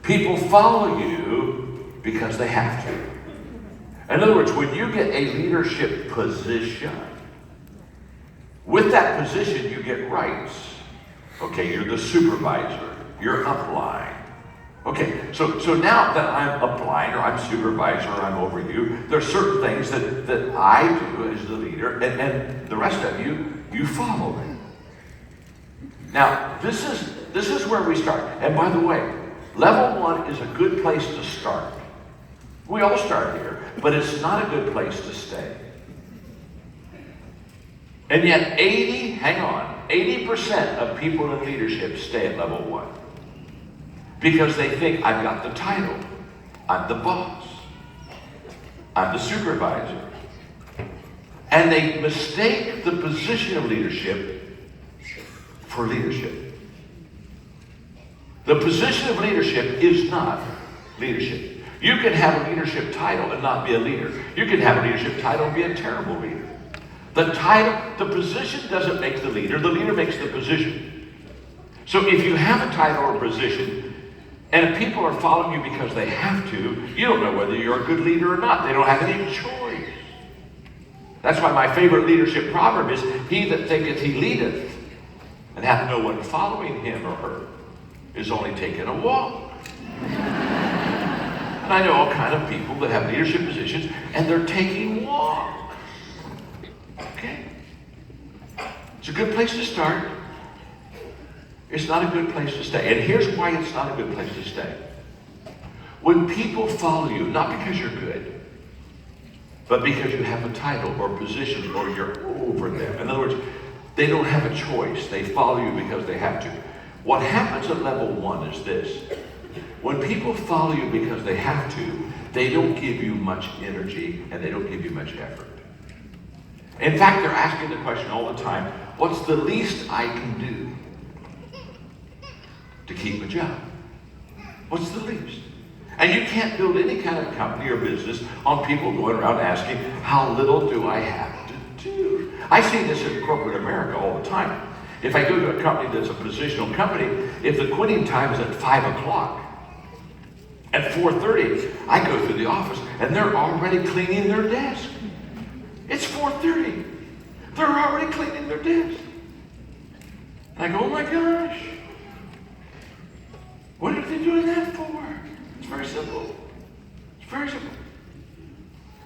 People follow you because they have to. In other words, when you get a leadership position, with that position you get rights. Okay, you're the supervisor, you're upline. Okay, so now that I'm upline or I'm supervisor or I'm over you, there's certain things that I do as the leader, and the rest of you follow me. Now, this is where we start. And by the way, level 1 is a good place to start. We all start here, but it's not a good place to stay. And yet 80% of people in leadership stay at level 1. Because they think, I've got the title, I'm the boss, I'm the supervisor. And they mistake the position of leadership for leadership. The position of leadership is not leadership. You can have a leadership title and not be a leader. You can have a leadership title and be a terrible leader. The position doesn't make the leader makes the position. So if you have a title or position, and if people are following you because they have to, you don't know whether you're a good leader or not. They don't have any choice. That's why my favorite leadership proverb is, he that thinketh he leadeth, and hath no one following him or her, is only taking a walk. And I know all kind of people that have leadership positions, and they're taking walks. Okay? It's a good place to start. It's not a good place to stay. And here's why it's not a good place to stay. When people follow you, not because you're good, but because you have a title or position or you're over them. In other words, they don't have a choice. They follow you because they have to. What happens at level 1 is this. When people follow you because they have to, they don't give you much energy and they don't give you much effort. In fact, they're asking the question all the time, what's the least I can do to keep a job? What's the least? And you can't build any kind of company or business on people going around asking, how little do I have to do? I see this in corporate America all the time. If I go to a company that's a positional company, if the quitting time is at 5 o'clock, at 4:30, I go through the office and they're already cleaning their desk. It's 4:30. They're already cleaning their desk. And I go, oh my gosh. What are they doing that for? It's very simple. It's very simple.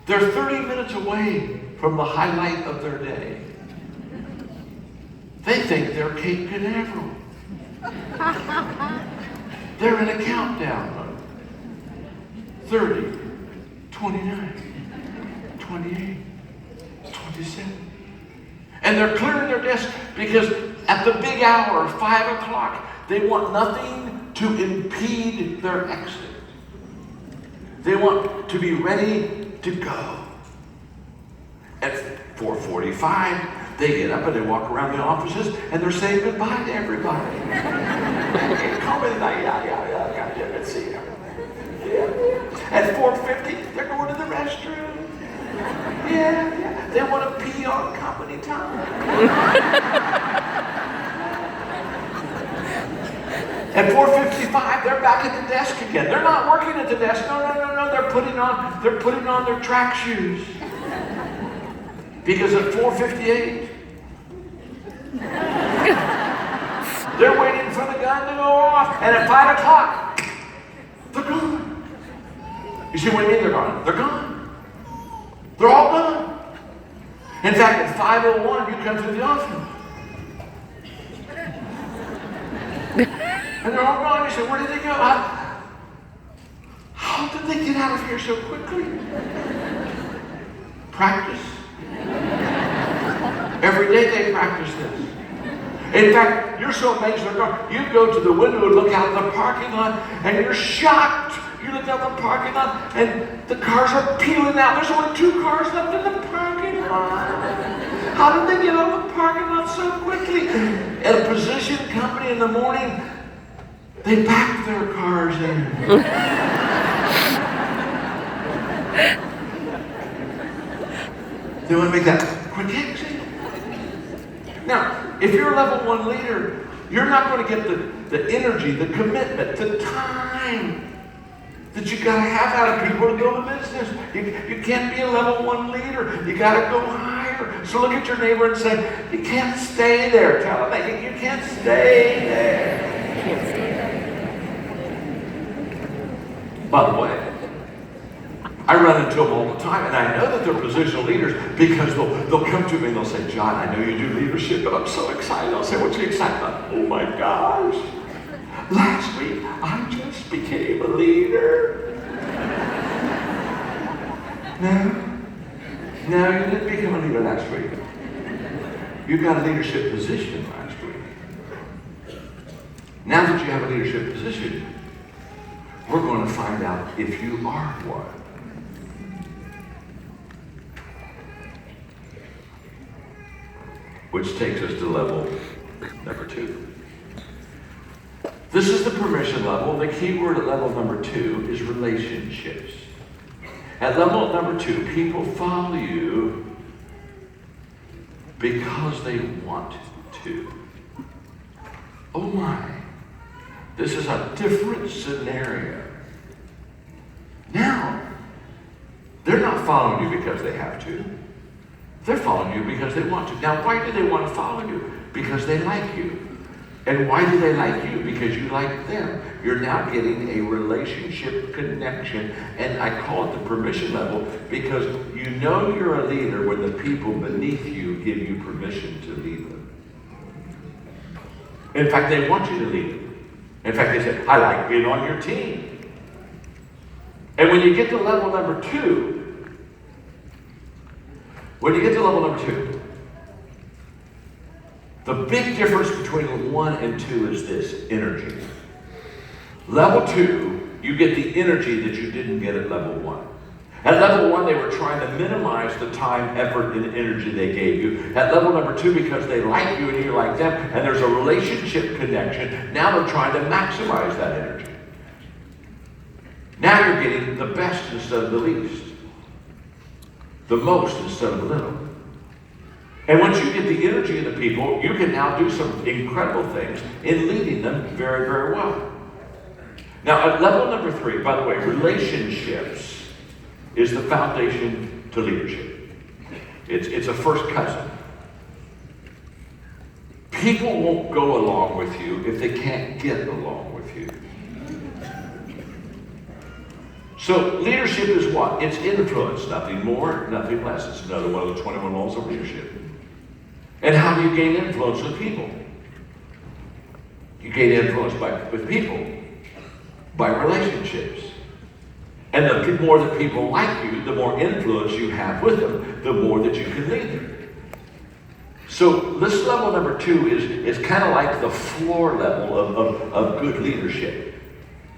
They're 30 minutes away from the highlight of their day. They think they're Cape Canaveral. They're in a countdown mode. 30, 29, 28, 27. And they're clearing their desk because at the big hour, 5 o'clock, they want nothing to impede their exit. They want to be ready to go. At 4:45, they get up and they walk around the offices and they're saying goodbye to everybody. Let's see. At 4:50, they're going to the restroom. Yeah. They want to pee on company time. At 4:55, they're back at the desk again. They're not working at the desk. No. They're putting on their track shoes. Because at 4:58, they're waiting for the gun to go off. And at 5 o'clock, they're gone. You see what I mean? They're gone. They're gone. They're all gone. In fact, at 5:01, you come to the office. And they're all gone. You say, where did they go? How did they get out of here so quickly? Practice. Every day they practice this. In fact, you're so amazed they're gone. You go to the window and look out the parking lot, and you're shocked. You look out the parking lot, and the cars are peeling out. There's only 2 cars left in the parking lot. How did they get out of the parking lot so quickly? At a position company in the morning, they back their cars in. They want to make that quick exit. Now, if you're a level 1 leader, you're not going to get the energy, the commitment, the time that you got to have out of people to build a business. You can't be a level 1 leader. You got to go higher. So look at your neighbor and say, you can't stay there. Tell them that you can't stay there. Can't stay there. By the way, I run into them all the time, and I know that they're positional leaders because they'll come to me and they'll say, John, I know you do leadership, but I'm so excited. I'll say, what you excited about? Oh my gosh. Last week, I just became a leader. No, you didn't become a leader last week. You got a leadership position last week. Now that you have a leadership position, we're going to find out if you are one. Which takes us to level number 2. This is the permission level. The key word at level number 2 is relationships. At level number 2, people follow you because they want to. Oh my. This is a different scenario. Now, they're not following you because they have to. They're following you because they want to. Now, why do they want to follow you? Because they like you. And why do they like you? Because you like them. You're now getting a relationship connection. And I call it the permission level because you know you're a leader when the people beneath you give you permission to lead them. In fact, they want you to lead them. In fact, they say, I like being on your team. And when you get to level number 2, the big difference between 1 and 2 is this, energy. Level 2, you get the energy that you didn't get at level 1. At level 1, they were trying to minimize the time, effort, and energy they gave you. At level number 2, because they like you and you like them, and there's a relationship connection, now they're trying to maximize that energy. Now you're getting the best instead of the least. The most instead of the little. And once you get the energy of the people, you can now do some incredible things in leading them very, very well. Now, at level number 3, by the way, relationships is the foundation to leadership. It's a first cousin. People won't go along with you if they can't get along with you. So leadership is what? It's influence, nothing more, nothing less. It's another one of the 21 laws of leadership. And how do you gain influence with people? You gain influence with people by relationships. And the more that people like you, the more influence you have with them, the more that you can lead them. So this level number 2 is kind of like the floor level of good leadership.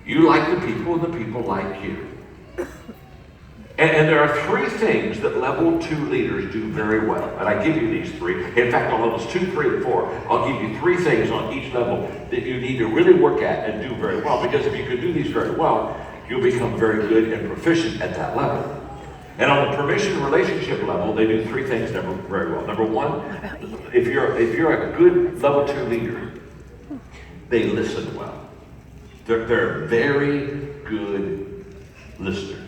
You like the people and the people like you. And there are 3 things that level 2 leaders do very well. And I give you these 3. In fact, on levels 2, 3, and 4, I'll give you 3 things on each level that you need to really work at and do very well. Because if you can do these very well, you'll become very good and proficient at that level. And on the permission relationship level, they do 3 things very well. Number 1, if you're a good level 2 leader, they listen well. They're very good listeners.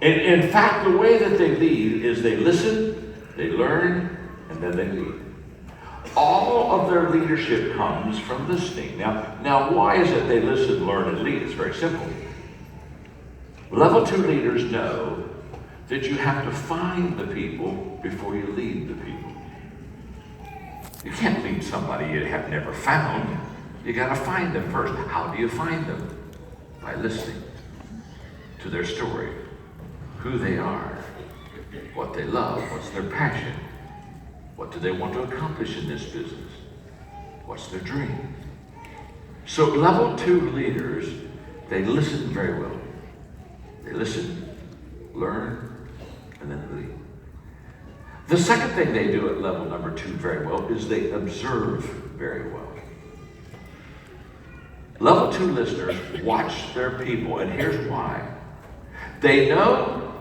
In fact, the way that they lead is they listen, they learn, and then they lead. All of their leadership comes from listening. Now, why is it they listen, learn, and lead? It's very simple. Level 2 leaders know that you have to find the people before you lead the people. You can't lead somebody you have never found. You got to find them first. How do you find them? By listening to their story, who they are, what they love, what's their passion, what do they want to accomplish in this business, what's their dream. So level 2 leaders, they listen very well. They listen, learn, and then lead. The second thing they do at level number 2 very well is they observe very well. Level 2 listeners watch their people, and here's why. They know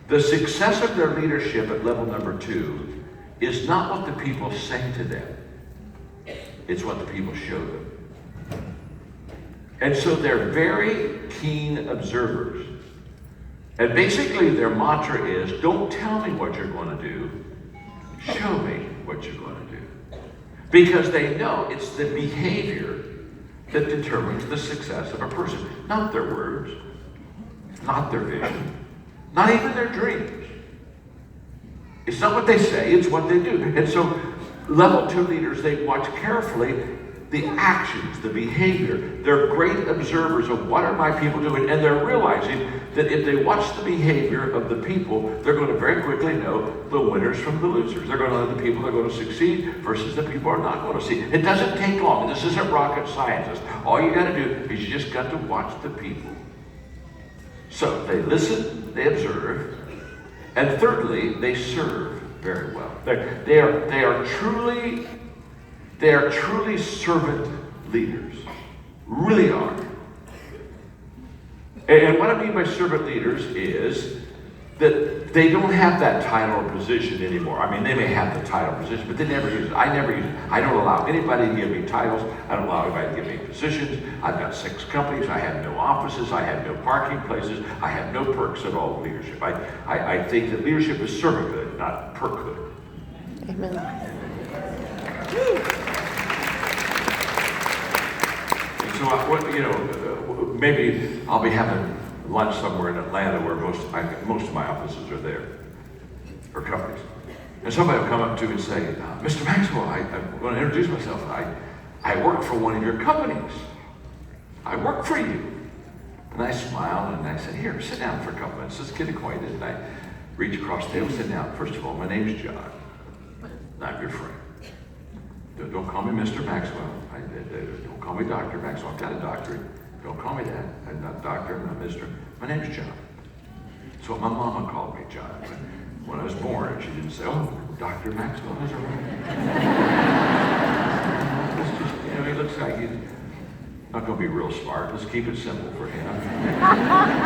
the success of their leadership at level number 2 is not what the people say to them. It's what the people show them. And so they're very keen observers. And basically their mantra is, don't tell me what you're going to do, show me what you're going to do. Because they know it's the behavior that determines the success of a person, not their words, not their vision, not even their dreams. It's not what they say, it's what they do. And so level 2 leaders, they watch carefully the actions, the behavior. They're great observers of what are my people doing, and they're realizing that if they watch the behavior of the people, they're going to very quickly know the winners from the losers. They're going to know the people that are going to succeed versus the people who are not going to succeed. It doesn't take long. This isn't rocket science. All you got to do is you just got to watch the people. So they listen, they observe, and thirdly, they serve very well. They are truly servant leaders. Really are. And what I mean by servant leaders is that they don't have that title or position anymore. I mean, they may have the title or position, but they never use it. I never use it. I don't allow anybody to give me titles. I don't allow anybody to give me positions. I've got 6 companies. I have no offices. I have no parking places. I have no perks at all with leadership. I think that leadership is servanthood, not perkhood. Amen. So, maybe I'll be having lunch somewhere in Atlanta where most of my offices are there, or companies. And somebody will come up to me and say, Mr. Maxwell, I'm going to introduce myself. I work for one of your companies. I work for you. And I smile and I say, here, sit down for a couple minutes. Let's get acquainted. And I reach across the table, sit down. First of all, my name's John. I'm your friend. Don't call me Mr. Maxwell. Don't call me Dr. Maxwell. I've got a doctorate. Don't call me that. I'm not doctor, I'm not Mr. My name's John. That's what my mama called me, John. When I was born, she didn't say, oh, Dr. Maxwell is around. He looks like he's not going to be real smart. Let's keep it simple for him.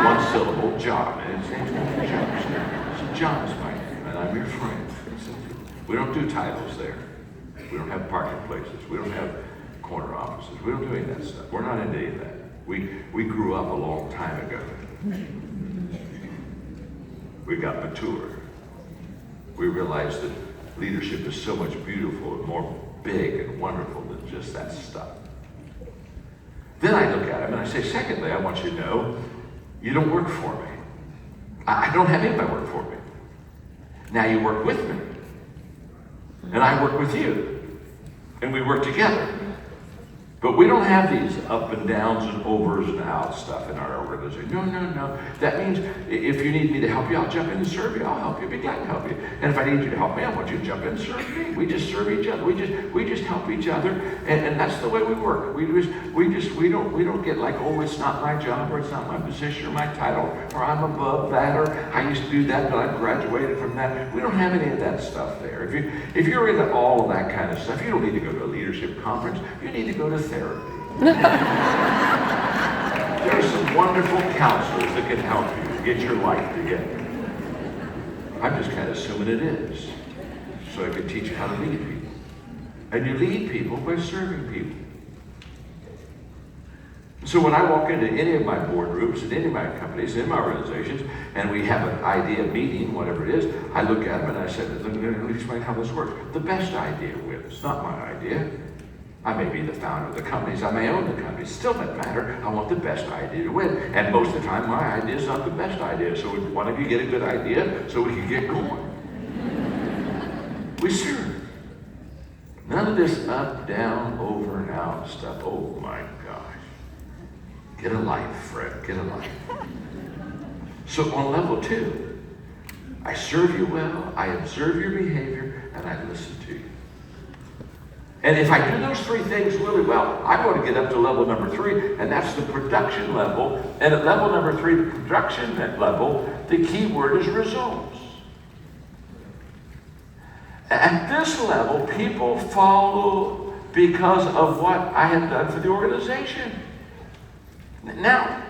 One syllable, John. And his name's John. So John's my name, and I'm your friend. We don't do titles there. We don't have parking places. We don't have corner offices. We don't do any of that stuff. We're not into any of that. We grew up a long time ago. We got mature. We realized that leadership is so much beautiful and more big and wonderful than just that stuff. Then I look at him and I say, secondly, I want you to know, you don't work for me. I don't have anybody work for me. Now you work with me. And I work with you. And we work together. But we don't have these up and downs and overs and outs stuff in our organization. No. That means if you need me to help you, I'll jump in and serve you. I'll help you. Be glad to help you. And if I need you to help me, I want you to jump in and serve me. We just serve each other. We just help each other. And that's the way we work. We don't get like, oh, it's not my job, or it's not my position or my title, or I'm above that, or I used to do that, but I graduated from that. We don't have any of that stuff there. If you're into all of that kind of stuff, you don't need to go to a leadership conference. You need to go to therapy. There are some wonderful counselors that can help you get your life together. I'm just kind of assuming it is, so I can teach you how to lead people. And you lead people by serving people. So when I walk into any of my boardrooms, in any of my companies, in my organizations, and we have an idea meeting, whatever it is, I look at them and I say, let me explain how this works. The best idea wins, not my idea. I may be the founder of the companies, I may own the companies, still doesn't matter. I want the best idea to win. And most of the time, my idea is not the best idea. So if one of you get a good idea, so we can get going. We serve. None of this up, down, over, and out stuff. Oh my gosh. Get a life, Fred, get a life. So on level 2, I serve you well, I observe your behavior, and I listen to you. And if I do those 3 things really well, I'm going to get up to level number 3, and that's the production level. And at level number 3, the production level, the key word is results. At this level, people follow because of what I have done for the organization. Now,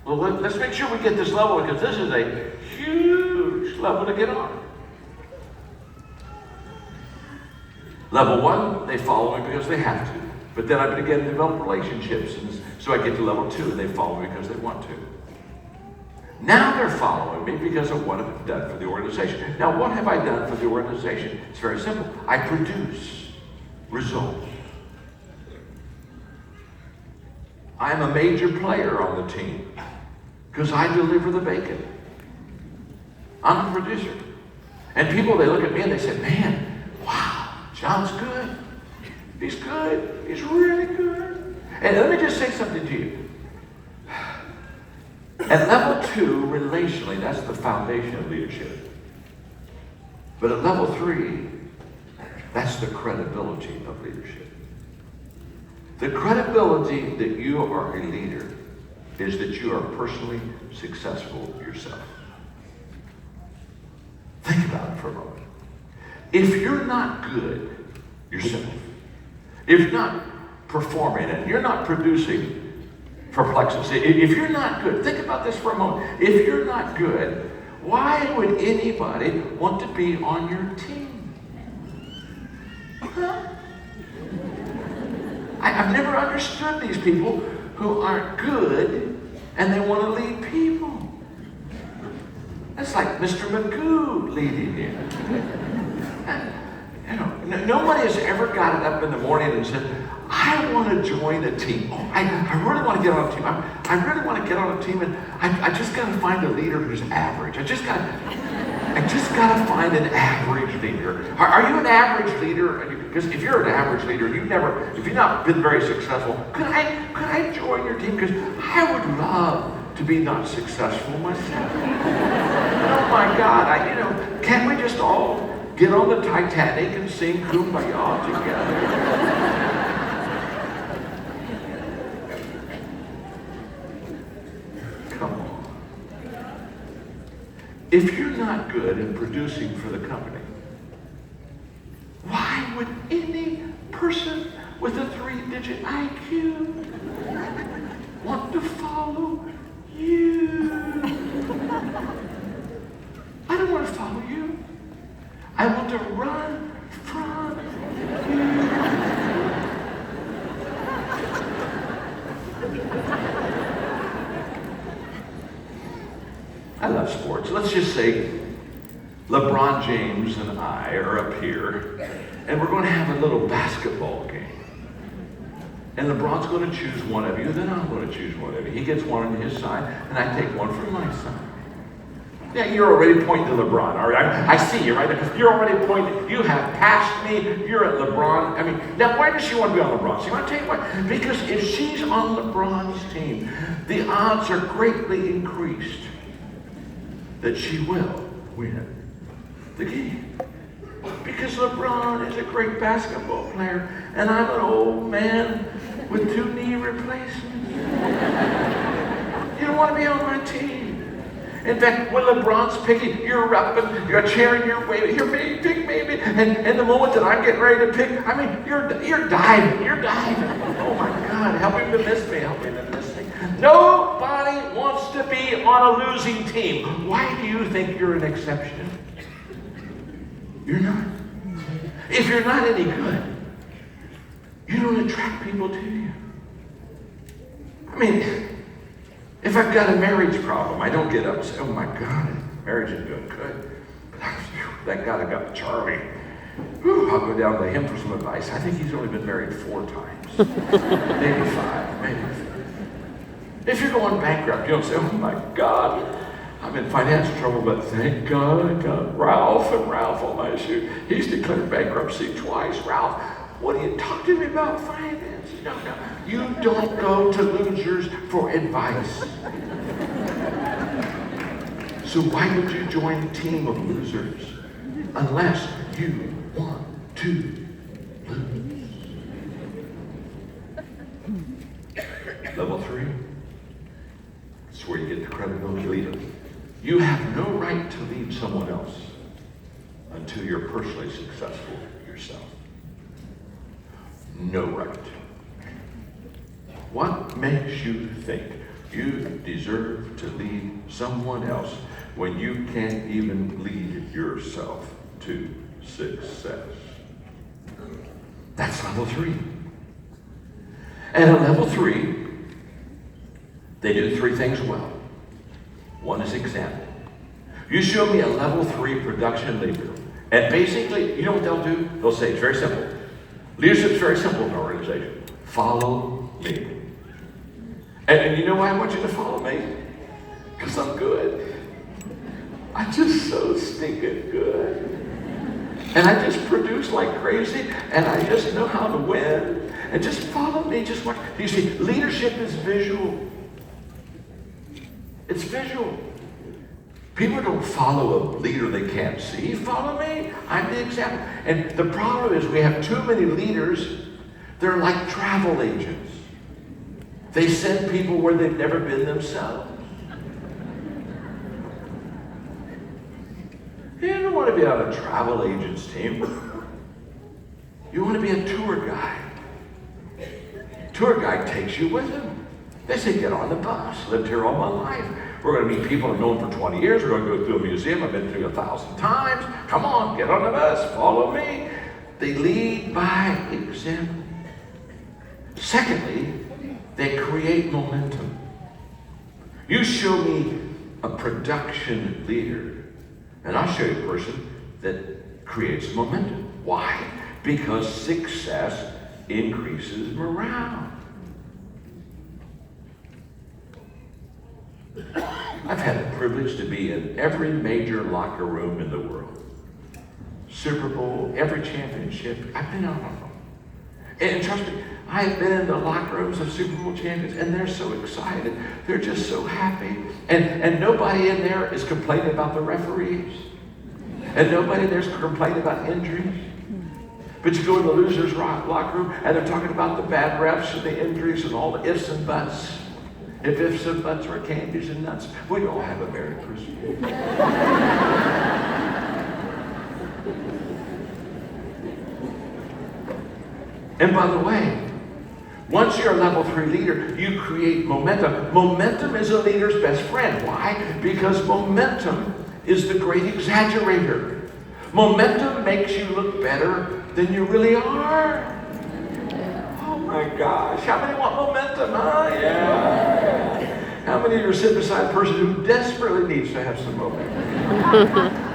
well, let's make sure we get this level, because this is a huge level to get on. Level 1, they follow me because they have to. But then I began to develop relationships, and so I get to level 2, and they follow me because they want to. Now they're following me because of what I've done for the organization. Now, what have I done for the organization? It's very simple. I produce results. I'm a major player on the team because I deliver the bacon. I'm a producer. And people, they look at me and they say, man, wow, John's good. He's good. He's really good. And let me just say something to you. At level 2, relationally, that's the foundation of leadership. But at level 3, that's the credibility of leadership. The credibility that you are a leader is that you are personally successful yourself. Think about it for a moment. If you're not good yourself, if you're not performing and you're not producing for Plexus, if you're not good, think about this for a moment. If you're not good, why would anybody want to be on your team? Huh? I've never understood these people who aren't good and they want to lead people. That's like Mr. Magoo leading you. You know, nobody has ever gotten up in the morning and said, I want to join a team. Oh, I really want to get on a team. I really want to get on a team, and I just got to find a leader who's average. I just got to find an average leader. Are you an average leader? Because if you're an average leader, if you've not been very successful, could I join your team? Because I would love to be not successful myself. Oh my God! Can't we just all get on the Titanic and sing Kumbaya together? Come on. If you're not good in producing for the company, why would any person with a 3-digit IQ want to follow you? I don't want to follow you. I want to run from you. I love sports. Let's just say LeBron James and I are up here, and we're going to have a little basketball game. And LeBron's going to choose one of you, then I'm going to choose one of you. He gets one on his side, and I take one from my side. Yeah, you're already pointing to LeBron. All right, I see you, right? Because you're already pointing. You have passed me. You're at LeBron. I mean, now why does she want to be on LeBron? So you want to tell you why? Because if she's on LeBron's team, the odds are greatly increased that she will win the game. Because LeBron is a great basketball player, and I'm an old man with 2 knee replacements. You don't want to be on my team. In fact, when LeBron's picking, you're up and you're cheering, you're waving, here, baby, pick me. And the moment that I'm getting ready to pick, I mean, you're diving. Oh my God, help him to miss me, Nobody wants to be on a losing team. Why do you think you're an exception? You're not. If you're not any good, you don't attract people to you. I mean, if I've got a marriage problem, I don't get up and say, oh my God, marriage is doing good. But thank God I got Charlie. Whew, I'll go down to him for some advice. I think he's only been married 4 times. Maybe 5, maybe 6. If you're going bankrupt, you don't say, oh my God, I'm in financial trouble, but thank God I got Ralph on my shoe. He's declared bankruptcy twice. Ralph, what are you talking to me about finances? No. You don't go to losers for advice. So why would you join a team of losers unless you want to lose? Level 3. That's where you get the credibility leader. You have no right to lead someone else until you're personally successful yourself. No right. What makes you think you deserve to lead someone else when you can't even lead yourself to success? That's level 3. At a level 3, they do 3 things well. One is example. You show me a level 3 production leader, and basically, you know what they'll do? They'll say, it's very simple. Leadership's very simple in an organization. Follow me. And you know why I want you to follow me? Because I'm good. I'm just so stinking good. And I just produce like crazy, and I just know how to win. And just follow me, just watch. You see, leadership is visual. It's visual. People don't follow a leader they can't see. Follow me, I'm the example. And the problem is we have too many leaders. They're like travel agents. They send people where they've never been themselves. You don't want to be on a travel agent's team. You want to be a tour guide. Tour guide takes you with him. They say, get on the bus. Lived here all my life. We're going to meet people I've known for 20 years. We're going to go through a museum I've been through 1,000 times. Come on, get on the bus. Follow me. They lead by example. Secondly, they create momentum. You show me a production leader, and I'll show you a person that creates momentum. Why? Because success increases morale. I've had the privilege to be in every major locker room in the world. Super Bowl, every championship, I've been on them. And trust me, I've been in the locker rooms of Super Bowl champions, and they're so excited. They're just so happy. And nobody in there is complaining about the referees. And nobody there's complaining about injuries. But you go in the losers' locker room, and they're talking about the bad refs and the injuries and all the ifs and buts. If ifs and buts were candies and nuts, we'd all have a Merry Christmas. And by the way, once you're a level 3 leader, you create momentum. Momentum is a leader's best friend. Why? Because momentum is the great exaggerator. Momentum makes you look better than you really are. Oh my gosh, how many want momentum, huh? Yeah. How many of you are sitting beside a person who desperately needs to have some momentum?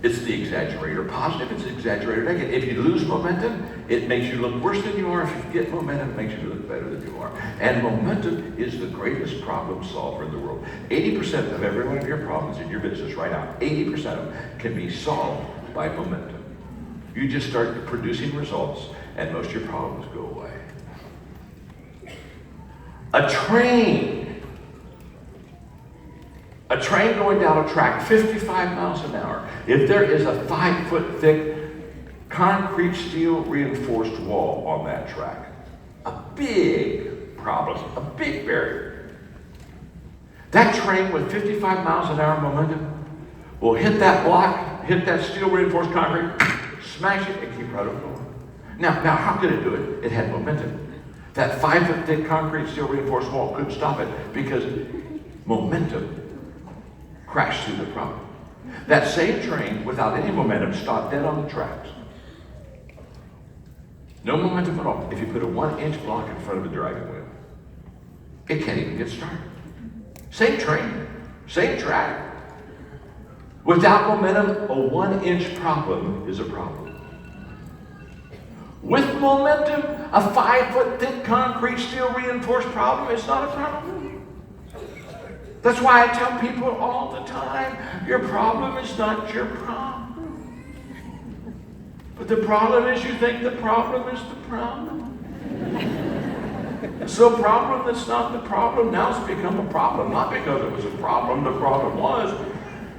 It's the exaggerator positive, it's the exaggerator negative. If you lose momentum, it makes you look worse than you are. If you get momentum, it makes you look better than you are. And momentum is the greatest problem solver in the world. 80% of every one of your problems in your business right now, 80% of them can be solved by momentum. You just start producing results, and most of your problems go away. A train going down a track 55 miles an hour, if there is a 5-foot thick concrete steel reinforced wall on that track, a big problem, a big barrier. That train with 55 miles an hour momentum will hit that block, hit that steel reinforced concrete, smash it, and keep right on going. Now how could it do it? It had momentum. That 5-foot thick concrete steel reinforced wall couldn't stop it because momentum crashed through the problem. That same train, without any momentum, stopped dead on the tracks. No momentum at all. If you put a 1-inch block in front of a dragon wheel, it can't even get started. Same train, same track. Without momentum, a 1-inch problem is a problem. With momentum, a 5-foot thick concrete steel reinforced problem is not a problem. That's why I tell people all the time, your problem is not your problem. But the problem is you think the problem is the problem. So a problem that's not the problem now has become a problem, not because it was a problem. The problem was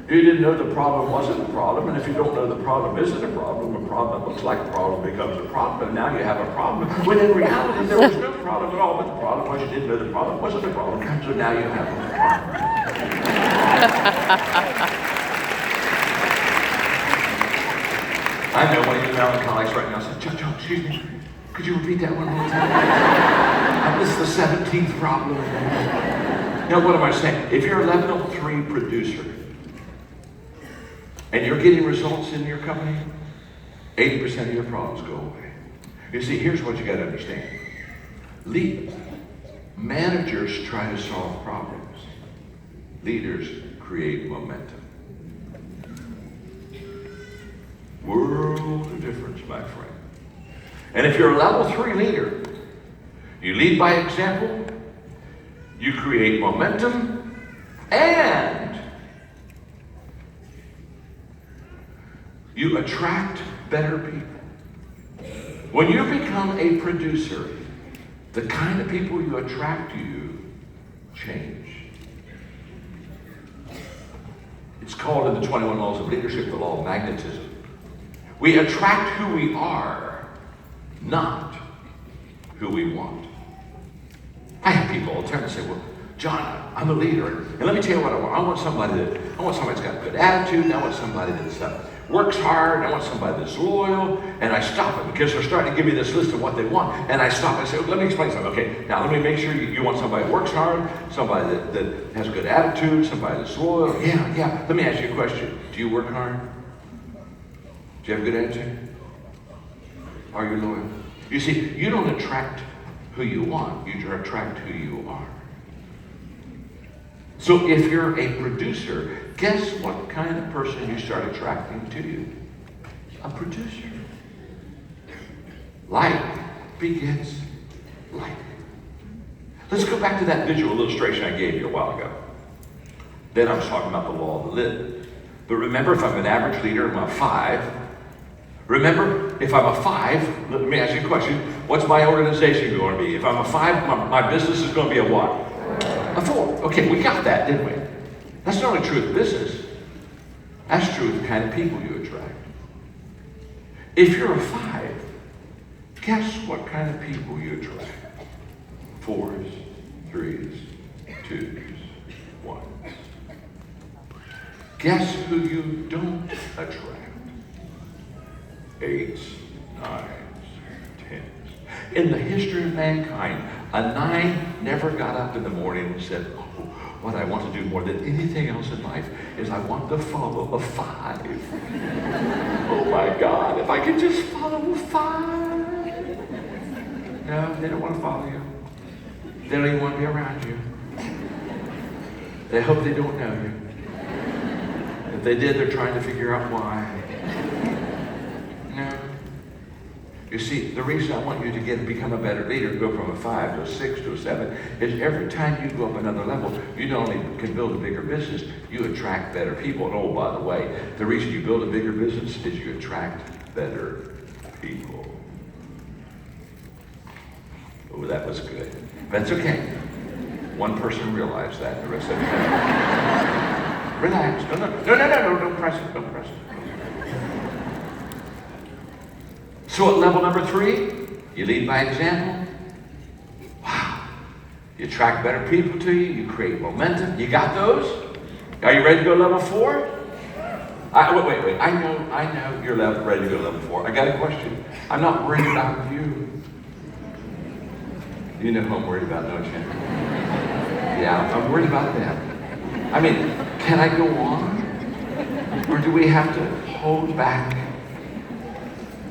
you didn't know the problem wasn't a problem, and if you don't know the problem isn't a problem that looks like a problem becomes a problem, and now you have a problem, when in reality there was no problem at all, but the problem was you didn't know the problem wasn't a problem, so now you have a problem. I know one of you melancholics right now said, Chuck, excuse me, could you repeat that one more time? This is the 17th problem. Now what am I saying? If you're a level 3 producer, and you're getting results in your company, 80% of your problems go away. You see, here's what you got to understand. Managers try to solve problems. Leaders create momentum. World of difference, my friend. And if you're a level 3 leader, you lead by example, you create momentum, and you attract better people. When you become a producer, the kind of people you attract to you change. It's called in the 21 Laws of Leadership the law of magnetism. We attract who we are, not who we want. I have people all the time that say, well, John, I'm a leader, and let me tell you what I want. I want somebody that's got a good attitude, and I want somebody that works hard, and I want somebody that's loyal, and I stop them because they're starting to give me this list of what they want, and I stop and say, let me explain something. Okay, now let me make sure you want somebody that works hard, somebody that has a good attitude, somebody that's loyal. Yeah. Let me ask you a question. Do you work hard? Do you have a good attitude? Are you loyal? You see, you don't attract who you want, you attract who you are. So if you're a producer, guess what kind of person you start attracting to you? A producer. Like begets like. Let's go back to that visual illustration I gave you a while ago. Then I was talking about the law of the lid. But remember, if I'm an average leader, I'm a 5. Remember, if I'm a 5, let me ask you a question. What's my organization going to be? If I'm a 5, my business is going to be a what? A 4. Okay, we got that, didn't we? That's not only true of business. That's true of the kind of people you attract. If you're a 5, guess what kind of people you attract? 4s, 3s, 2s, 1s. Guess who you don't attract? 8s, 9s, 10s. In the history of mankind, a 9 never got up in the morning and said, oh, what I want to do more than anything else in life is I want to follow a 5. Oh my God, if I could just follow a 5. No, they don't want to follow you. They don't even want to be around you. They hope they don't know you. If they did, they're trying to figure out why. No. You see, the reason I want you to become a better leader, go from a 5 to a 6 to a 7, is every time you go up another level, you not only can build a bigger business, you attract better people. And oh, by the way, the reason you build a bigger business is you attract better people. Oh, that was good. That's okay. One person realized that, the rest of you haven't. Relax. No, don't press it, don't press it. So at level number 3, you lead by example. Wow. You attract better people to you. You create momentum. You got those? Are you ready to go level 4? Wait. I know you're ready to go level 4. I got a question. I'm not worried about you. You know who I'm worried about, don't you? Yeah, I'm worried about them. I mean, can I go on? Or do we have to hold back?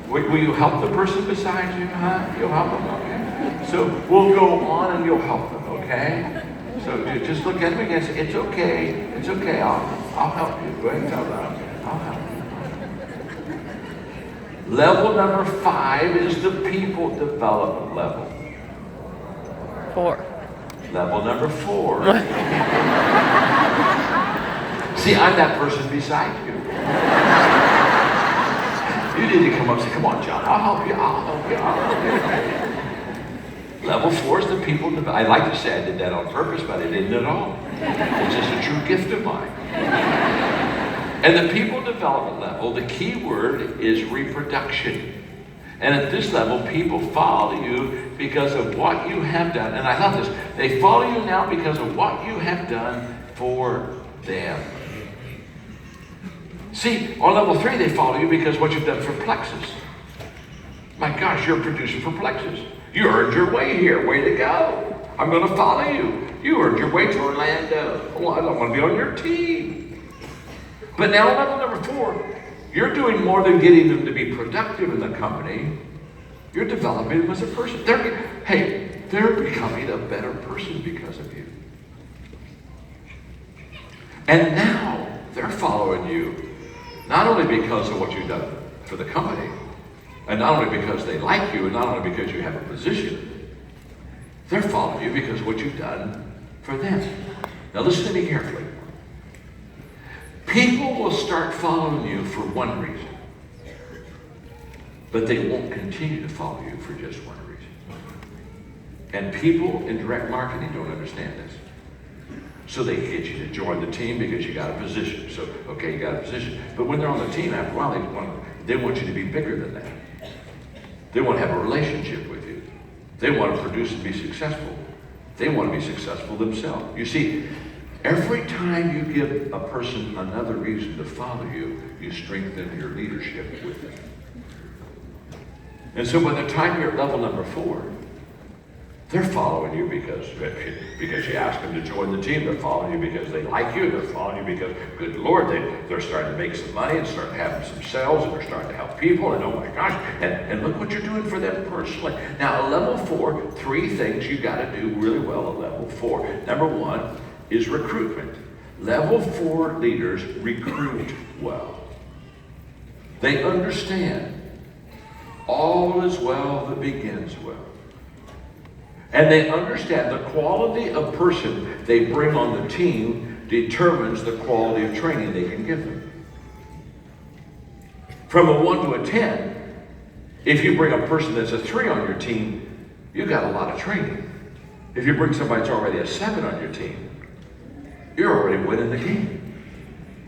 Will you help the person beside you, huh? You'll help them, okay? So we'll go on and you'll help them, okay? So just look at them and say, it's okay, I'll help you. Go ahead and tell them, I'll help you. Level number 5 is the people development level. 4. Level number 4. See, I'm that person beside you. You need to come up and say, come on, John, I'll help you. Level 4 is the people. I like to say I did that on purpose, but I didn't at all. It's just a true gift of mine. And the people development level, the key word is reproduction. And at this level, people follow you because of what you have done. And I love this. They follow you now because of what you have done for them. See, on level 3, they follow you because what you've done for Plexus. My gosh, you're a producer for Plexus. You earned your way here. Way to go. I'm going to follow you. You earned your way to Orlando. Well, I don't want to be on your team. But now, level number 4, You're doing more than getting them to be productive in the company. You're developing them as a person. They're becoming a better person because of you. And now they're following you, not only because of what you've done for the company, and not only because they like you, and not only because you have a position, they're following you because of what you've done for them. Now listen to me carefully. People will start following you for one reason, but they won't continue to follow you for just one reason. And people in direct marketing don't understand this. So they get you to join the team because you got a position. So, okay, you got a position. But when they're on the team, after a while, they want you to be bigger than that. They want to have a relationship with you. They want to produce and be successful. They want to be successful themselves. You see, every time you give a person another reason to follow you, you strengthen your leadership with them. And so by the time you're at level number 4, they're following you because you ask them to join the team. They're following you because they like you. They're following you because, good Lord, they're starting to make some money and starting to have some sales, and they're starting to help people, and oh my gosh, and look what you're doing for them personally. Now, at level 4, 3 things you got to do really well at level 4. Number 1 is recruitment. Level 4 leaders recruit well. They understand all is well that begins well. And they understand the quality of person they bring on the team determines the quality of training they can give them. From a 1 to a 10, if you bring a person that's a 3 on your team, you got a lot of training. If you bring somebody that's already a 7 on your team, you're already winning the game.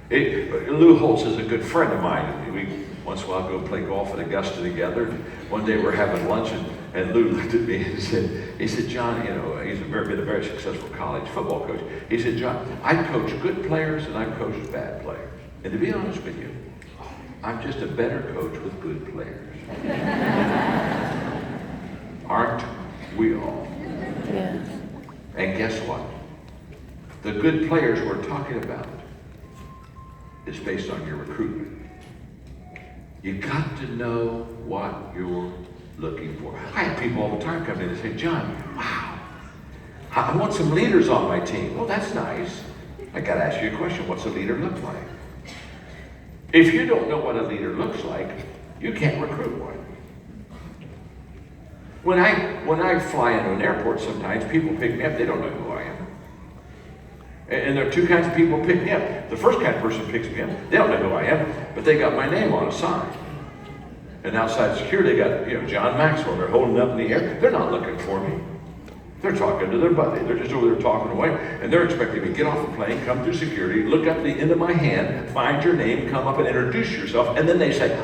Lou Holtz is a good friend of mine. We once in a while go play golf at Augusta together. One day we're having lunch, and Lou looked at me and said, John, he's been a very successful college football coach. He said, John, I coach good players and I coach bad players. And to be honest with you, I'm just a better coach with good players. Aren't we all? Yes. And guess what? The good players we're talking about is based on your recruitment. You got to know what you're looking for. I have people all the time come in and say, John, wow, I want some leaders on my team. Well, that's nice. I got to ask you a question. What's a leader look like? If you don't know what a leader looks like, you can't recruit one. When I fly into an airport, sometimes people pick me up. They don't know who I am. And there are 2 kinds of people who pick me up. The first kind of person picks me up. They don't know who I am, but they got my name on a sign. And outside security, they got, John Maxwell. They're holding it up in the air. They're not looking for me. They're talking to their buddy. They're just over there talking away. And they're expecting me to get off the plane, come through security, look up the end of my hand, find your name, come up and introduce yourself. And then they say,